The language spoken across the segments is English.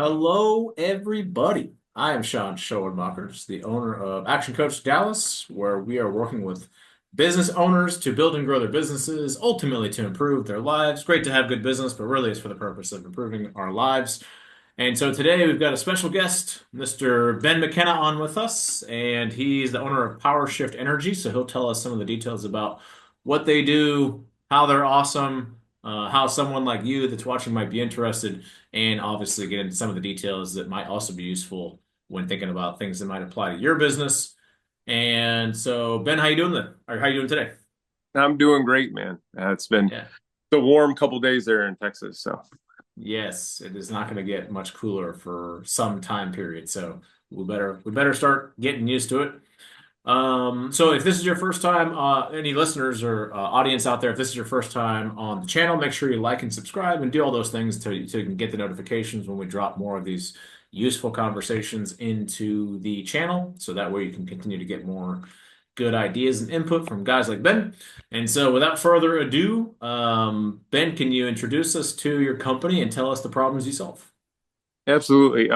Hello, everybody. I am Sean Schoenmakers, the owner of Action Coach Dallas, where we are working with business owners to build and grow their businesses, ultimately to improve their lives. Great to have good business, but really it's for the purpose of improving our lives. And so today we've got a special guest, Mr. Ben McKenna, on with us, and he's the owner of Power Shift Energy. So he'll tell us some of the details about what they do, how they're awesome, how someone like you that's watching might be interested, and obviously get into some of the details that might also be useful when thinking about things that might apply to your business. And so, Ben, how you doing then? Or how you doing today? I'm doing great, man. It's been Yeah. the warm couple days there in Texas. So, Yes, it is not going to get much cooler for some time period. So we better start getting used to it. So if this is your first time, any listeners or audience out there, if this is your first time on the channel, make sure you like and subscribe and do all those things so you can get the notifications when we drop more of these useful conversations into the channel. So that way you can continue to get more good ideas and input from guys like Ben. And so without further ado, Ben, can you introduce us to your company and tell us the problems you solve? absolutely.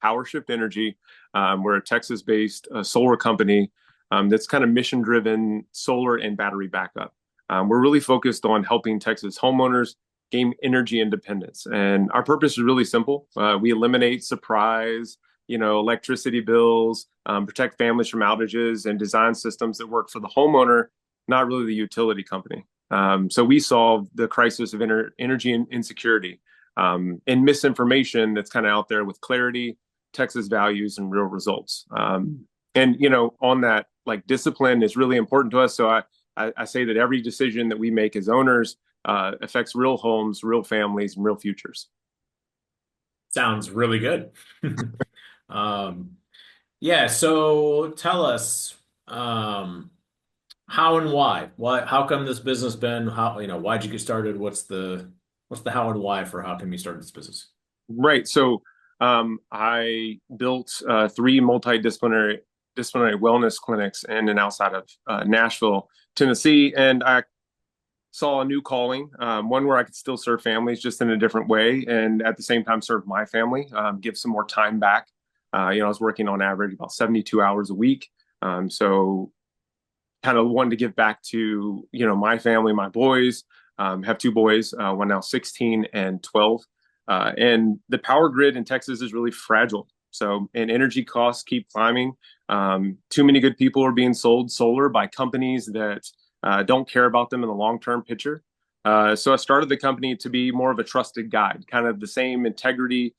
Power Shift Energy, we're a Texas-based solar company that's kind of mission-driven solar and battery backup. We're really focused on helping Texas homeowners gain energy independence, and our purpose is really simple. We eliminate surprise, electricity bills, protect families from outages, and design systems that work for the homeowner, not really the utility company. So we solve the crisis of energy and insecurity and misinformation that's kind of out there with clarity, Texas values, and real results. On that, like discipline is really important to us. So I say that every decision that we make as owners affects real homes, real families, and real futures. Sounds really good. Um, yeah, so tell us, how and why? How come this business, Ben? Why'd you get started? What's the how and why for how come you started this business? Right. I built three disciplinary wellness clinics in and outside of Nashville, Tennessee, and I saw a new calling, one where I could still serve families just in a different way, and at the same time serve my family, give some more time back. I was working on average about 72 hours a week, so kind of wanted to give back to my family, my boys. Have two boys, one now 16 and 12. And the power grid in Texas is really fragile. So, and energy costs keep climbing. Too many good people are being sold solar by companies that don't care about them in the long term picture. So I started the company to be more of a trusted guide, kind of the same integrity,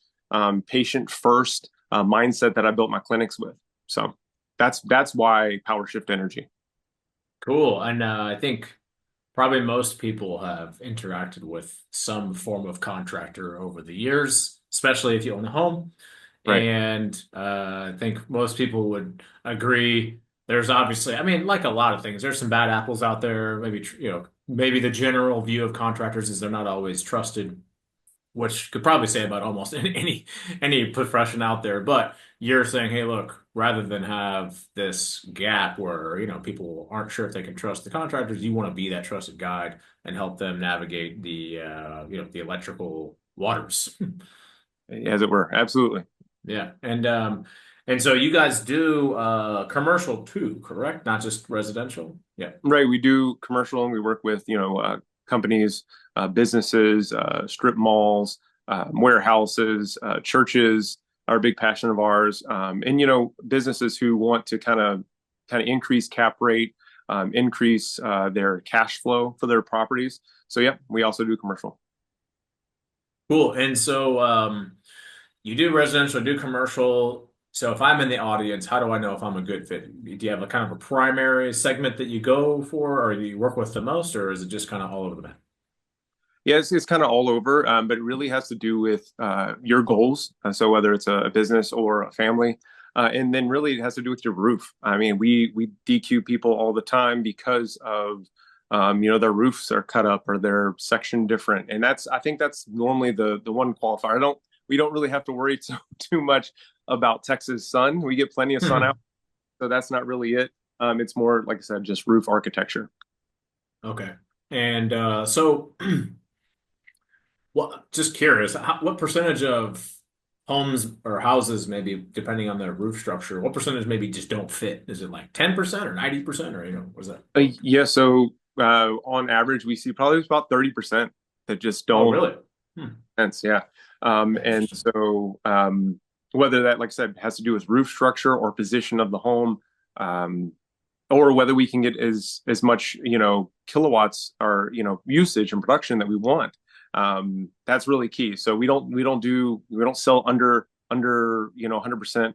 patient first mindset that I built my clinics with. So that's why Power Shift Energy. Cool. And I think probably most people have interacted with some form of contractor over the years, especially if you own a home. Right. And I think most people would agree. There's obviously, I mean, like a lot of things, there's some bad apples out there. Maybe the general view of contractors is they're not always trusted, which could probably say about almost any profession out there. But you're saying, hey, look, rather than have this gap where, people aren't sure if they can trust the contractors, you want to be that trusted guide and help them navigate the electrical waters. As it were. Absolutely. Yeah. And so you guys do commercial too, correct? Not just residential? Yeah. Right. We do commercial and we work with, companies, businesses, strip malls, warehouses, churches are a big passion of ours. And businesses who want to kind of increase cap rate, increase their cash flow for their properties. So yeah, we also do commercial. Cool. And so you do residential, do commercial. So if I'm in the audience, how do I know if I'm a good fit? Do you have a kind of a primary segment that you go for, or do you work with the most, or is it just kind of all over the map? Yeah, it's kind of all over, but it really has to do with your goals. So whether it's a business or a family, and then really it has to do with your roof. I mean, we DQ people all the time because of their roofs are cut up or they're sectioned different, and I think that's normally the one qualifier. We don't really have to worry too much about Texas sun. We get plenty of sun out, so that's not really it. It's more like I said, just roof architecture. Okay. And so Well, just curious, what percentage of homes or houses, maybe depending on their roof structure, what percentage maybe just don't fit? Is it like 10% or 90% or what is that? Yeah, so on average, we see probably about 30% that just Oh, don't really? Hmm. sense. Yeah. And Interesting. so whether that, like I said, has to do with roof structure or position of the home, um, or whether we can get as much, kilowatts or, usage and production that we want. That's really key. So we don't sell under 100%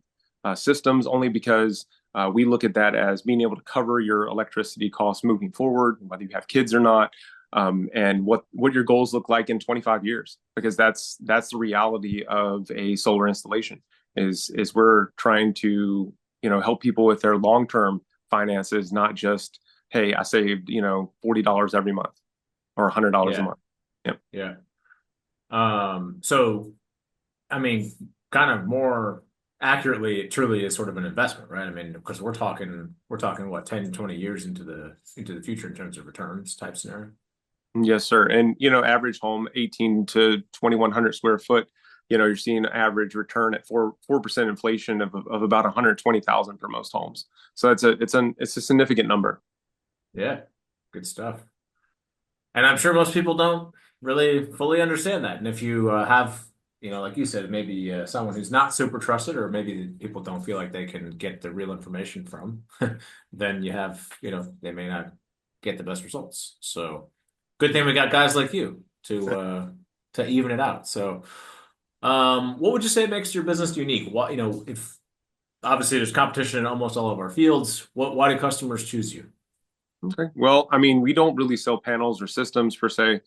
systems only because we look at that as being able to cover your electricity costs moving forward, whether you have kids or not, and what your goals look like in 25 years, because that's the reality of a solar installation. Is we're trying to help people with their long term finances, not just, hey, I saved $40 every month or $100 a Yeah, month. Yeah. yeah. So I mean, kind of more accurately, it truly is sort of an investment, right? I mean, because we're talking what, 10, 20 years into the future in terms of returns type scenario. Yes, sir. And average home 18 to 2100 square foot. You're seeing an average return at 4% inflation of about 120,000 for most homes. So it's a significant number. Yeah, good stuff. And I'm sure most people don't really fully understand that. And if you have, like you said, maybe someone who's not super trusted, or maybe people don't feel like they can get the real information from, then they may not get the best results. So good thing we got guys like you to even it out. So what would you say makes your business unique? What, if obviously there's competition in almost all of our fields, why do customers choose you? Okay. Well, I mean, we don't really sell panels or systems per se.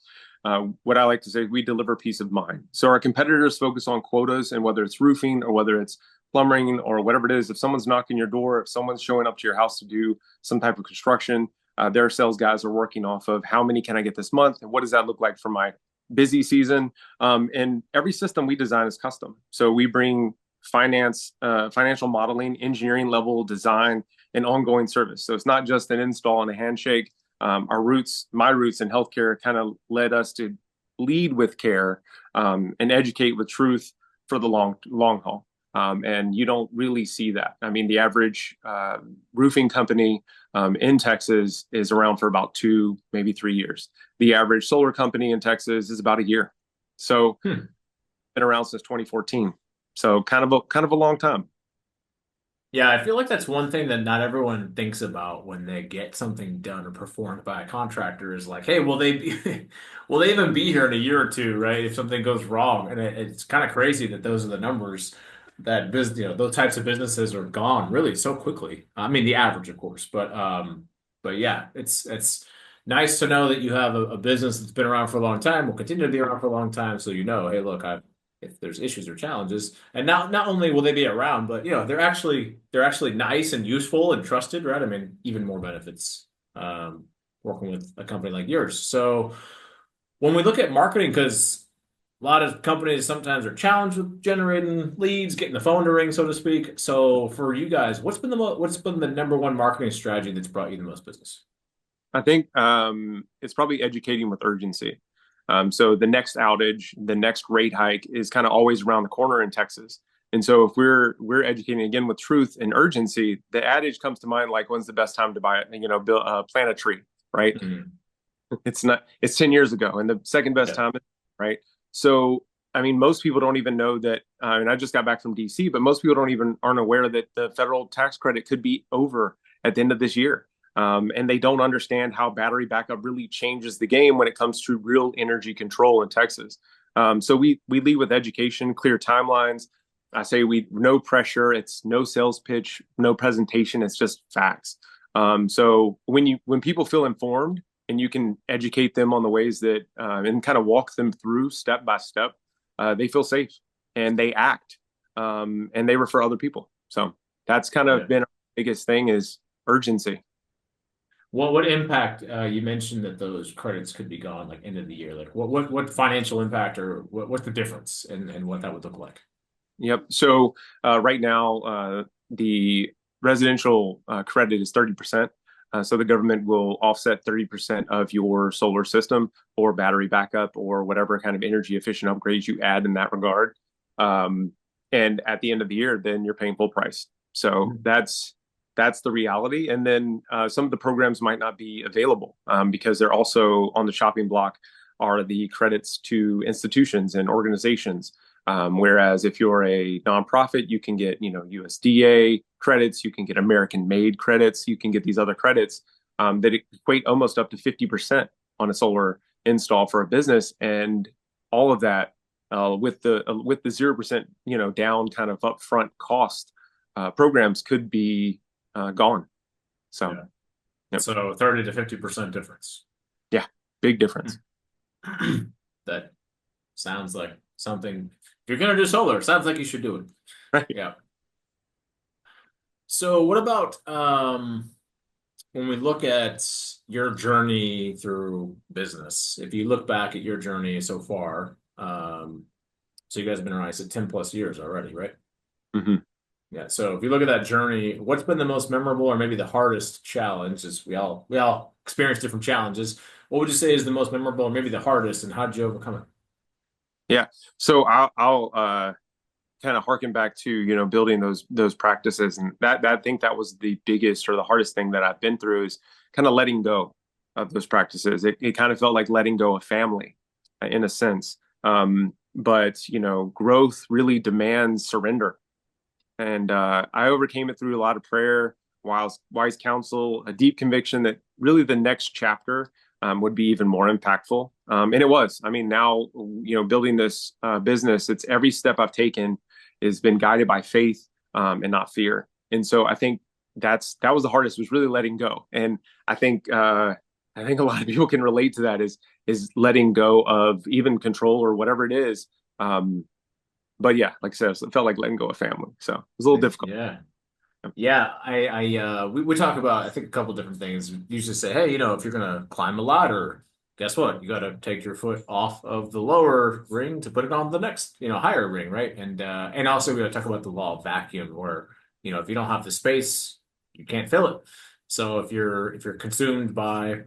What I like to say, we deliver peace of mind. So our competitors focus on quotas, and whether it's roofing or whether it's plumbing or whatever it is, if someone's knocking your door, if someone's showing up to your house to do some type of construction, their sales guys are working off of how many can I get this month, and what does that look like for my busy season. And every system we design is custom. So we bring financial modeling, engineering level design, and ongoing service. So it's not just an install and a handshake. My roots in healthcare kind of led us to lead with care, and educate with truth for the long haul. And you don't really see that. I mean, the average roofing company in Texas is around for about 2, maybe 3 years. The average solar company in Texas is about a year. So Hmm. been around since 2014. So kind of a long time. Yeah, I feel like that's one thing that not everyone thinks about when they get something done or performed by a contractor is like, hey, will they be, will they even be here in a year or two, right? If something goes wrong. And it's kind of crazy that those are the numbers that those types of businesses are gone really so quickly. I mean, the average, of course, but yeah, it's nice to know that you have a business that's been around for a long time, will continue to be around for a long time. So hey, look, if there's issues or challenges. And not only will they be around, but they're actually nice and useful and trusted, right? I mean, even more benefits um, working with a company like yours. So when we look at marketing, because a lot of companies sometimes are challenged with generating leads, getting the phone to ring, so to speak. So for you guys, what's been the number one marketing strategy that's brought you the most business? I think it's probably educating with urgency. So the next outage, the next rate hike is kind of always around the corner in Texas. And so if we're educating again with truth and urgency, the adage comes to mind like, when's the best time to buy it? Plant a tree, right? Mhm. It's not. It's 10 years ago, and the second best Yeah. time, right? So I mean, most people don't even know that. And I just got back from DC, but most people aren't aware that the federal tax credit could be over at the end of this year. And they don't understand how battery backup really changes the game when it comes to real energy control in Texas. So we lead with education, clear timelines. I say we no pressure. It's no sales pitch, no presentation. It's just facts. So when people feel informed and you can educate them on the ways that and kind of walk them through step by step, they feel safe and they act, and they refer other people. So that's kind of Yeah. been our biggest thing is urgency. What impact you mentioned that those credits could be gone like end of the year? Like what financial impact or what's the difference and what that would look like? Yep. So right now, the residential credit is 30%. So the government will offset 30% of your solar system or battery backup or whatever kind of energy efficient upgrades you add in that regard. Um, and at the end of the year, then you're paying full price. So that's the reality. And then some of the programs might not be available because they're also on the shopping block are the credits to institutions and organizations. Whereas if you're a nonprofit, you can get, USDA credits, you can get American-made credits, you can get these other credits that equate almost up to 50% on a solar install for a business, and all of that with the 0%, down kind of upfront cost programs could be gone. So, Yeah. yep. So 30 to 50% difference. Yeah, big difference. That sounds like something. If you're gonna do solar, sounds like you should do it. Right. Yeah. So what about when we look at your journey through business? If you look back at your journey so far, so you guys have been around, I said 10 plus years already, right? Mm-hmm. Yeah. So if you look at that journey, what's been the most memorable or maybe the hardest challenge? Is we all experience different challenges. What would you say is the most memorable or maybe the hardest, and how did you overcome it? Yeah. So I'll kind of harken back to building those practices, and that I think that was the biggest or the hardest thing that I've been through is kind of letting go of those practices. It kind of felt like letting go of family in a sense. But growth really demands surrender, and I overcame it through a lot of prayer, wise counsel, a deep conviction that really the next chapter would be even more impactful. And it was. I mean, now building this business, it's every step I've taken has been guided by faith and not fear. And so I think that was the hardest, was really letting go. And I think a lot of people can relate to that is letting go of even control or whatever it is. But yeah, like I said, it felt like letting go of family. So it was a little difficult. Yeah. Yeah, we talk about I think a couple different things. We usually say, hey, if you're gonna climb a ladder, guess what? You got to take your foot off of the lower ring to put it on the next, higher ring, right? And also we got to talk about the law of vacuum, where if you don't have the space, you can't fill it. So if you're consumed by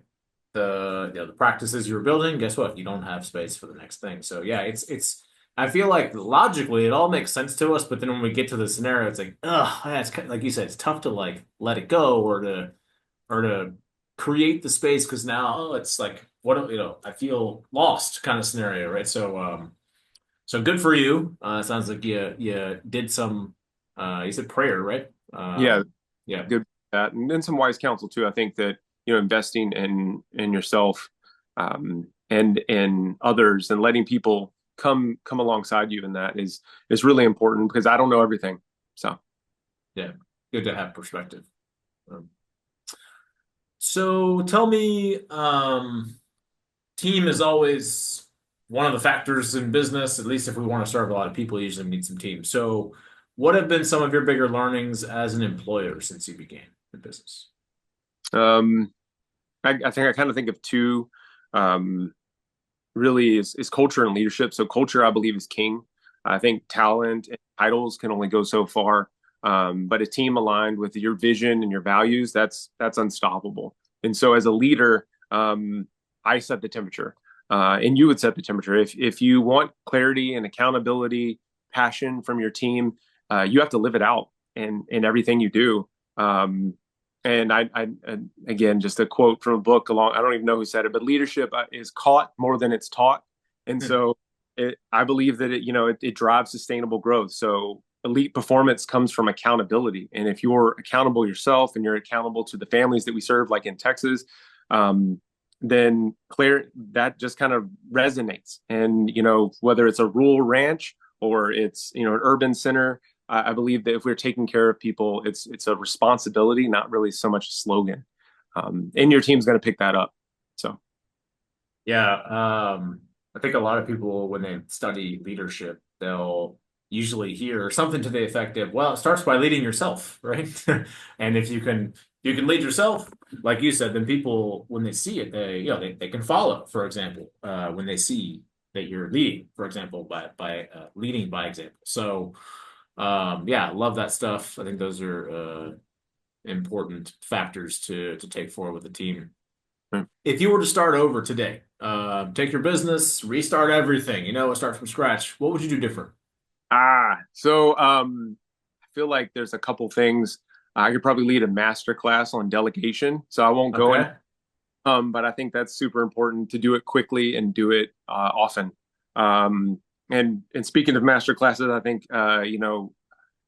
the practices you're building, guess what? You don't have space for the next thing. So yeah, it's I feel like logically it all makes sense to us, but then when we get to the scenario, it's like, ugh, yeah, like you said, it's tough to like let it go or to create the space because now it's like I feel lost kind of scenario, right? So good for you. It sounds like you did some you said prayer, right? Yeah, Yeah. good that, and then some wise counsel too. I think that investing in yourself and in others and letting people come alongside you in that is really important because I don't know everything. So Yeah. Good to have perspective. Um, so tell me, team is always one of the factors in business, at least if we want to serve a lot of people, you usually need some team. So what have been some of your bigger learnings as an employer since you began the business? um, I think I kind of think of two. Um, really is culture and leadership. So culture, I believe, is king. I think talent and titles can only go so far. But a team aligned with your vision and your values, that's unstoppable. And so as a leader, I set the temperature, and you would set the temperature. If you want clarity and accountability, passion from your team, you have to live it out in everything you do. And and again, just a quote from a book along, I don't even know who said it, but leadership is caught more than it's taught. And so I believe that it drives sustainable growth. So elite performance comes from accountability. And if you're accountable yourself and you're accountable to the families that we serve, like in Texas, then clear that just kind of resonates. And, whether it's a rural ranch or it's, an urban center, I believe that if we're taking care of people, it's a responsibility, not really so much a slogan. And your team's going to pick that up. So, Yeah, I think a lot of people, when they study leadership, they'll usually hear something to the effect of, "Well, it starts by leading yourself, right?" And if you can lead yourself, like you said, then people, when they see it, they can follow. For example, when they see that you're leading, for example, by leading by example. So, yeah, I love that stuff. I think those are important factors to take forward with the team. Hmm. If you were to start over today, take your business, restart everything, start from scratch, what would you do different? I feel like there's a couple things. I could probably lead a master class on delegation, so I won't go in. Okay. But I think that's super important to do it quickly and do it often. And speaking of master classes, I think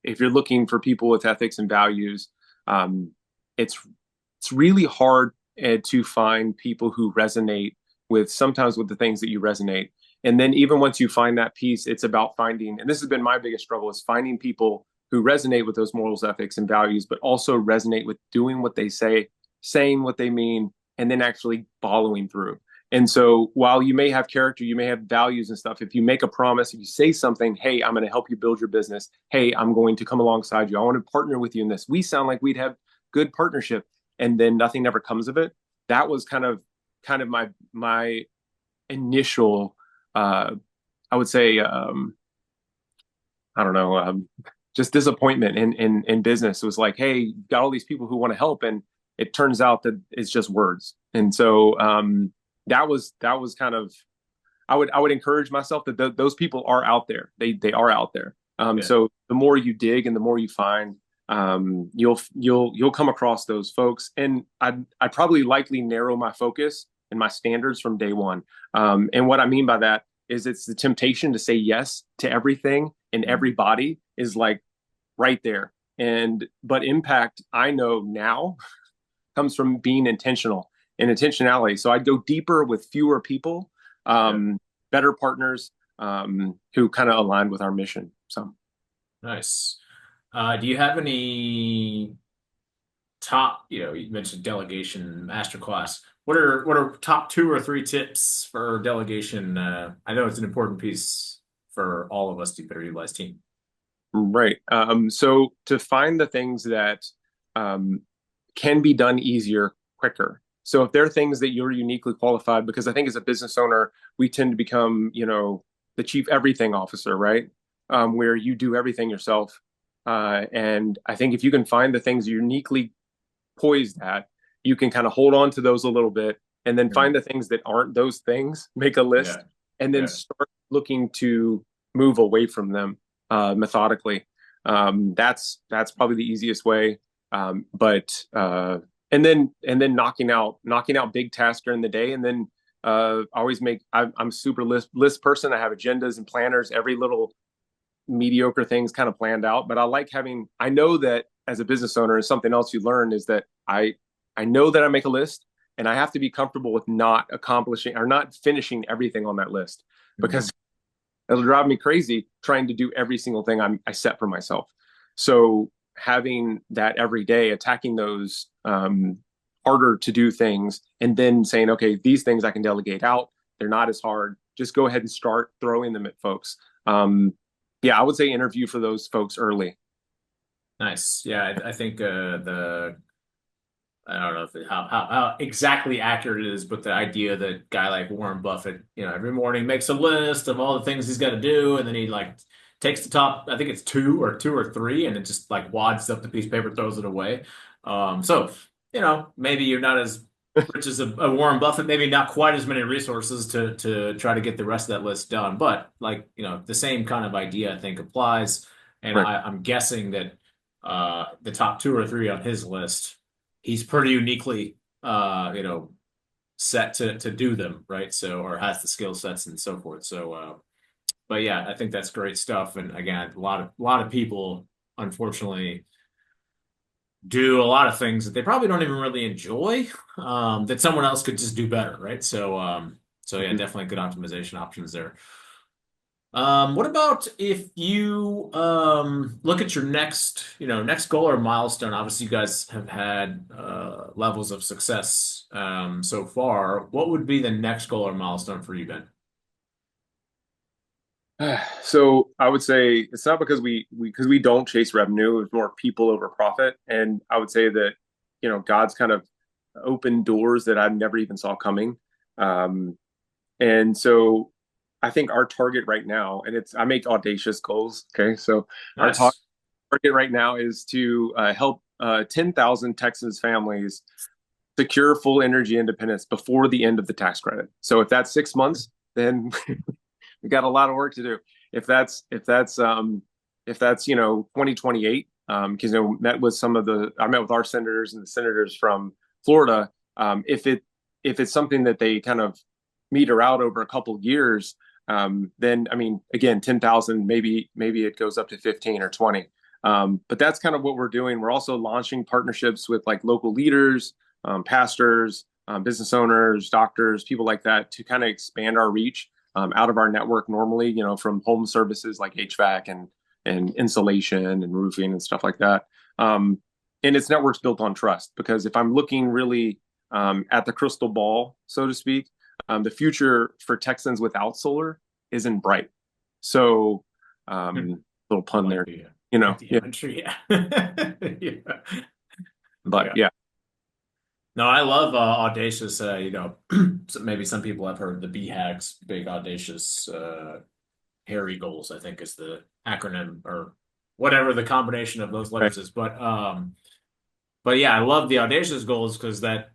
if you're looking for people with ethics and values, um, it's it's really hard to find people who resonate with sometimes with the things that you resonate. And then even once you find that piece, it's about finding, and this has been my biggest struggle, is finding people who resonate with those morals, ethics, and values, but also resonate with doing what they say, saying what they mean, and then actually following through. And so while you may have character, you may have values and stuff, if you make a promise, if you say something, hey, I'm going to help you build your business. Hey, I'm going to come alongside you. I want to partner with you in this. We sound like we'd have good partnership, and then nothing ever comes of it. That was kind of my initial I would say I don't know, just disappointment in business. It was like, hey, you got all these people who want to help, and it turns out that it's just words. And so that was kind of I would encourage myself that those people are out there. They are out there. Yeah. So the more you dig and the more you find, you'll come across those folks. And I'd probably likely narrow my focus and my standards from day one. And what I mean by that is it's the temptation to say yes to everything and everybody is like right there. And but impact, I know now, comes from being intentional and intentionality. So I'd go deeper with fewer people, Yeah. better partners who kind of align with our mission. So Nice. Do you have any top, you mentioned delegation masterclass. What are top two or three tips for delegation? I know it's an important piece for all of us to better utilize team. right. So to find the things that um, can be done easier, quicker. So if there are things that you're uniquely qualified, because I think as a business owner, we tend to become, the chief everything officer, right? Where you do everything yourself. And I think if you can find the things you're uniquely poised at, you can kind of hold on to those a little bit and then find Mhm. the things that aren't those things, make a Yeah. list, and then Yeah. start looking to move away from them methodically. That's probably the easiest way. But and then knocking out big tasks during the day, and then always I'm super list person. I have agendas and planners, every little mediocre things kind of planned out. But I know that as a business owner, and something else you learn is that I know that I make a list, and I have to be comfortable with not accomplishing or not finishing everything on that list, Mhm. because it'll drive me crazy trying to do every single thing I set for myself. So having that every day, attacking those harder to do things, and then saying, okay, these things I can delegate out. They're not as hard. Just go ahead and start throwing them at folks. Yeah, I would say interview for those folks early. Nice. Yeah, I think the I don't know how exactly accurate it is, but the idea that a guy like Warren Buffett, every morning makes a list of all the things he's got to do, and then he like takes the top, I think it's two or three, and it just like wads up the piece of paper, throws it away. So maybe you're not as rich as a Warren Buffett, maybe not quite as many resources to try to get the rest of that list done, but like the same kind of idea I think applies, and Right. I'm guessing that the top two or three on his list he's pretty uniquely set to do them, right? So or has the skill sets and so forth. So but yeah, I think that's great stuff. And again, a lot of people unfortunately do a lot of things that they probably don't even really enjoy, that someone else could just do better, right? So yeah, Mhm. definitely good optimization options there. What about if you look at your next goal or milestone? Obviously, you guys have had levels of success so far. What would be the next goal or milestone for you, Ben? So I would say it's not because we don't chase revenue. It's more people over profit. And I would say that, God's kind of opened doors that I never even saw coming. Um, and so I think our target right now, and I make audacious goals. Okay. So our Nice. target right now is to help 10,000 Texas families secure full energy independence before the end of the tax credit. So if that's 6 months, then we got a lot of work to do. If that's 2028, because I met with our senators and the senators from Florida. If it's something that they kind of meter out over a couple of years, then I mean, again, 10,000, maybe it goes up to 15 or 20. But that's kind of what we're doing. We're also launching partnerships with like local leaders, pastors, business owners, doctors, people like that to kind of expand our reach out of our network normally, from home services like HVAC and insulation and roofing and stuff like that. And its network's built on trust because if I'm looking really at the crystal ball, so to speak, the future for Texans without solar isn't bright. So, little pun there, the yeah. imagery, yeah. Yeah. But yeah, No, I love audacious. So maybe some people have heard the BHAG's big audacious hairy goals, I think is the acronym or whatever the combination of those right, letters is. But yeah, I love the audacious goals because that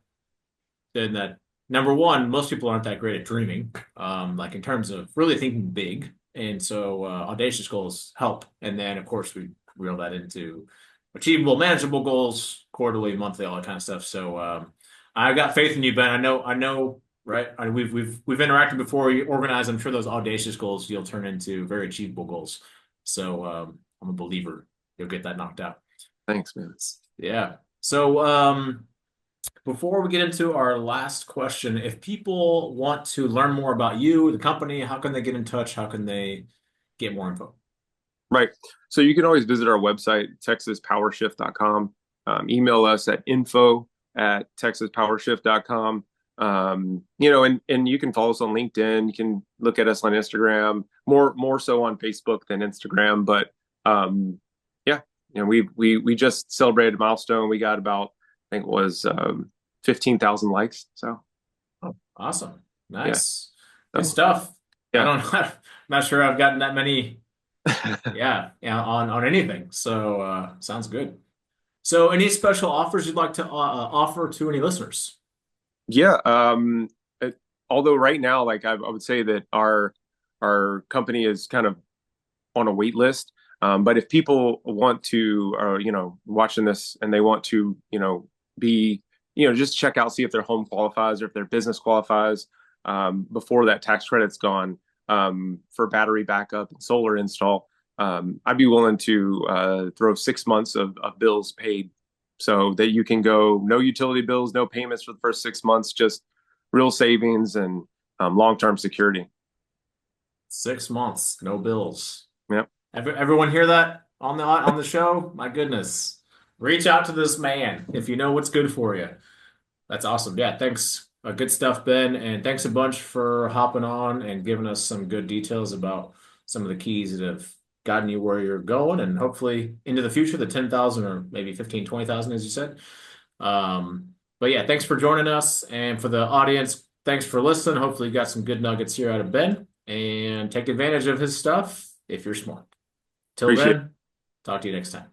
number one, most people aren't that great at dreaming, like in terms of really thinking big. And so audacious goals help. And then of course we reel that into achievable, manageable goals, quarterly, monthly, all that kind of stuff. So I've got faith in you, Ben. I know, right? We've interacted before. You organize. I'm sure those audacious goals you'll turn into very achievable goals. So I'm a believer you'll get that knocked out. thanks, man. Yeah. So before we get into our last question, if people want to learn more about you, the company, how can they get in touch? How can they get more info? Right. So you can always visit our website, texaspowershift.com. Email us at info@texaspowershift.com. And you can follow us on LinkedIn. You can look at us on Instagram, more so on Facebook than Instagram. But yeah, we just celebrated a milestone. We got about, I think it was 15,000 likes. So Oh, awesome. yeah, Nice. Good so stuff. I yeah. don't I'm not sure I've gotten that many, yeah, on anything. So sounds good. So any special offers you'd like to offer to any listeners? Yeah. Although right now, like I would say that our company is kind of on a wait list. But if people want to, watching this and they want to, be, just check out, see if their home qualifies or if their business qualifies before that tax credit's gone for battery backup and solar install. I'd be willing to throw 6 months of bills paid so that you can go no utility bills, no payments for the first 6 months, just real savings and long-term security. 6 months, no bills. Yep. Everyone hear that on the show? My goodness. Reach out to this man if you know what's good for you. That's awesome. Yeah, thanks. Good stuff, Ben. And thanks a bunch for hopping on and giving us some good details about some of the keys that have gotten you where you're going and hopefully into the future, the 10,000 or maybe 15, 20,000, as you said. But yeah, thanks for joining us. And for the audience, thanks for listening. Hopefully you got some good nuggets here out of Ben and take advantage of his stuff if you're smart. Till Appreciate it. then, talk to you next time.